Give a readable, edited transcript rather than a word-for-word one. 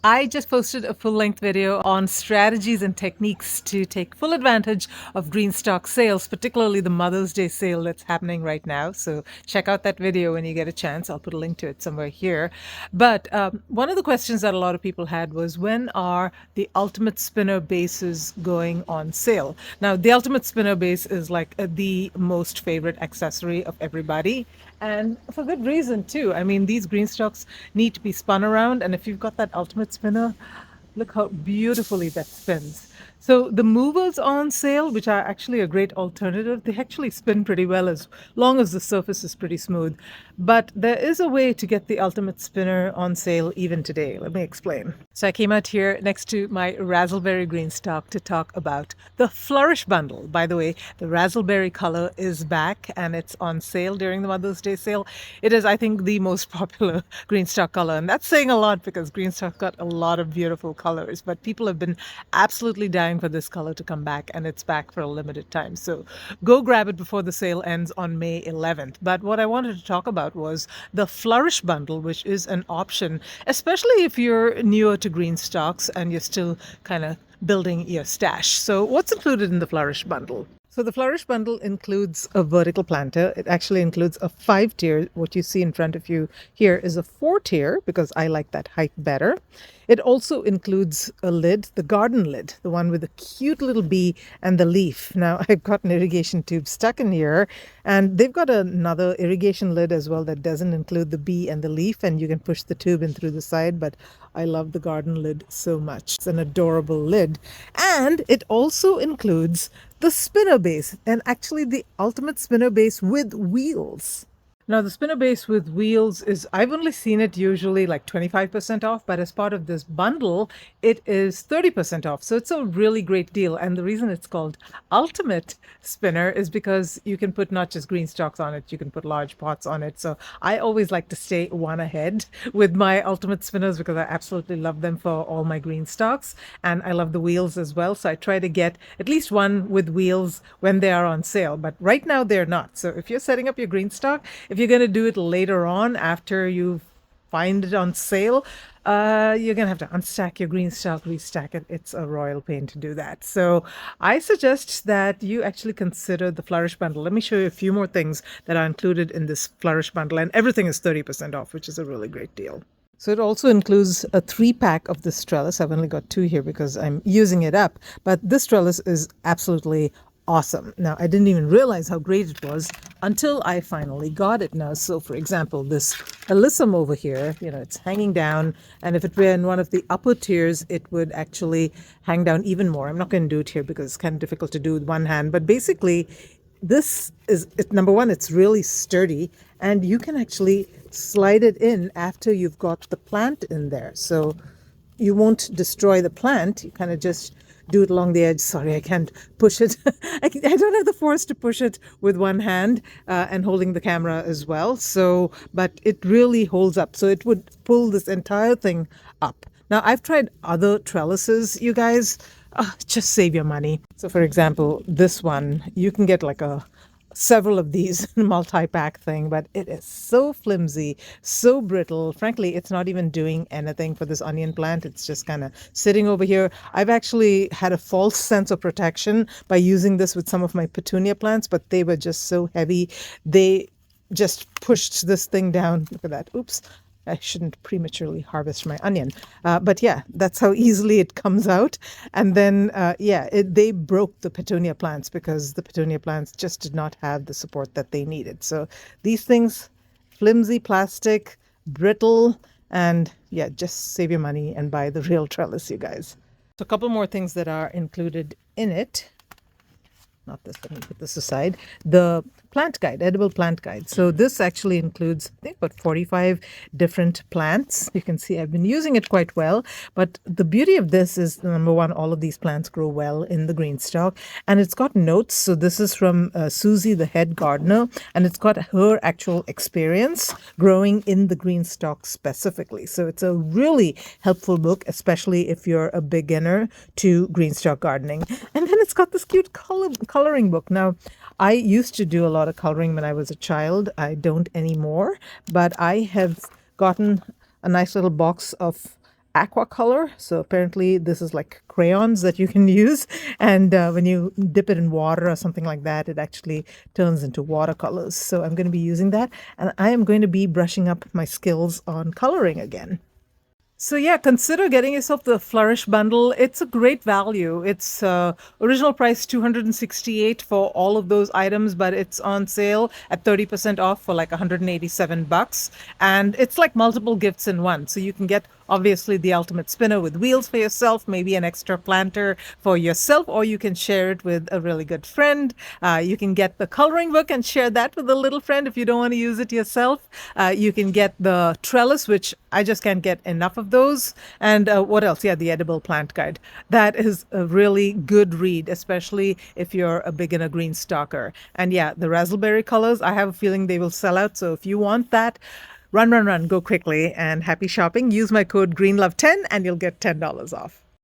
I just posted a full-length video on strategies and techniques to take full advantage of GreenStalk sales, particularly the Mother's Day sale that's happening right now. So check out that video when you get a chance. I'll put a link to it somewhere here. But one of the questions that a lot of people had was, when are the Ultimate Spinner bases going on sale? Now, the Ultimate Spinner base is like the most favorite accessory of everybody. And for good reason, too. I mean, these GreenStalks need to be spun around. And if you've got that Ultimate Spinner, look how beautifully that spins. So the movers on sale, which are actually a great alternative, they actually spin pretty well as long as the surface is pretty smooth. But there is a way to get the Ultimate Spinner on sale even today. Let me explain. So I came out here next to my Razzleberry GreenStalk to talk about the Flourish bundle. By the way, the Razzleberry color is back and it's on sale during the Mother's Day sale. It is, I think, the most popular GreenStalk color, and that's saying a lot because GreenStalk got a lot of beautiful colors, but people have been absolutely dying for this color to come back, and it's back for a limited time. So go grab it before the sale ends on May 11th. But what I wanted to talk about was the Flourish bundle, which is an option, especially if you're newer to GreenStalks and you're still kind of building your stash. So what's included in the Flourish bundle? So the Flourish bundle includes a vertical planter. It actually includes a 5-tier. What you see in front of you here is a 4-tier because I like that height better. It also includes a lid, the garden lid, the one with the cute little bee and the leaf. Now, I've got an irrigation tube stuck in here, and they've got another irrigation lid as well that doesn't include the bee and the leaf, and you can push the tube in through the side, but I love the garden lid so much. It's an adorable lid. And it also includes the spinner base, and actually the Ultimate Spinner base with wheels. Now, the spinner base with wheels is, I've only seen it usually like 25% off, but as part of this bundle, it is 30% off. So it's a really great deal. And the reason it's called Ultimate Spinner is because you can put not just GreenStalks on it, you can put large pots on it. So I always like to stay one ahead with my Ultimate Spinners because I absolutely love them for all my GreenStalks. And I love the wheels as well. So I try to get at least one with wheels when they are on sale. But right now they're not. So if you're setting up your GreenStalk, if you're going to do it later on after you find it on sale, you're going to have to unstack your GreenStalk, restack it. It's a royal pain to do that. So I suggest that you actually consider the Flourish bundle. Let me show you a few more things that are included in this Flourish bundle, and everything is 30% off, which is a really great deal. So it also includes a 3-pack of this trellis. I've only got 2 here because I'm using it up, but this trellis is absolutely awesome. Now, I didn't even realize how great it was until I finally got it now. So, for example, this alyssum over here, it's hanging down, and if it were in one of the upper tiers, it would actually hang down even more. I'm not going to do it here because it's kind of difficult to do with one hand, but basically, this is, number one, it's really sturdy, and you can actually slide it in after you've got the plant in there. So you won't destroy the plant. You kind of just do it along the edge. Sorry, I can't push it. I don't have the force to push it with one hand and holding the camera as well. So, but it really holds up. So it would pull this entire thing up. Now, I've tried other trellises, you guys. Just save your money. So, for example, this one, you can get like several of these multi-pack thing, but it is so flimsy, so brittle. Frankly, it's not even doing anything for this onion plant. It's just kind of sitting over here. I've actually had a false sense of protection by using this with some of my petunia plants, but they were just so heavy. They just pushed this thing down. Look at that. Oops. I shouldn't prematurely harvest my onion. But yeah, that's how easily it comes out. And then, they broke the petunia plants because the petunia plants just did not have the support that they needed. So these things, flimsy plastic, brittle, and yeah, just save your money and buy the real trellis, you guys. So a couple more things that are included in it. Not this, let me put this aside. The plant guide, edible plant guide. So this actually includes, I think, about 45 different plants. You can see I've been using it quite well. But the beauty of this is, number one, all of these plants grow well in the GreenStalk. And it's got notes. So this is from Susie, the head gardener. And it's got her actual experience growing in the GreenStalk specifically. So it's a really helpful book, especially if you're a beginner to GreenStalk gardening. And then it's got this cute coloring book. Now, I used to do a lot of coloring when I was a child. I don't anymore, but I have gotten a nice little box of aqua color. So apparently this is like crayons that you can use. And when you dip it in water or something like that, it actually turns into watercolors. So I'm going to be using that. And I am going to be brushing up my skills on coloring again. So yeah, consider getting yourself the Flourish bundle. It's a great value. It's original price $268 for all of those items, but it's on sale at 30% off for like $187. And it's like multiple gifts in one. So you can get obviously the ultimate spinner with wheels for yourself, maybe an extra planter for yourself, or you can share it with a really good friend. You can get the coloring book and share that with a little friend if you don't want to use it yourself. You can get the trellis, which I just can't get enough of those. And what else? Yeah, the edible plant guide. That is a really good read, especially if you're a beginner green stalker. And yeah, the raspberry colors, I have a feeling they will sell out. So if you want that, run, go quickly, and happy shopping. Use my code GREENLOVE10 and you'll get $10 off.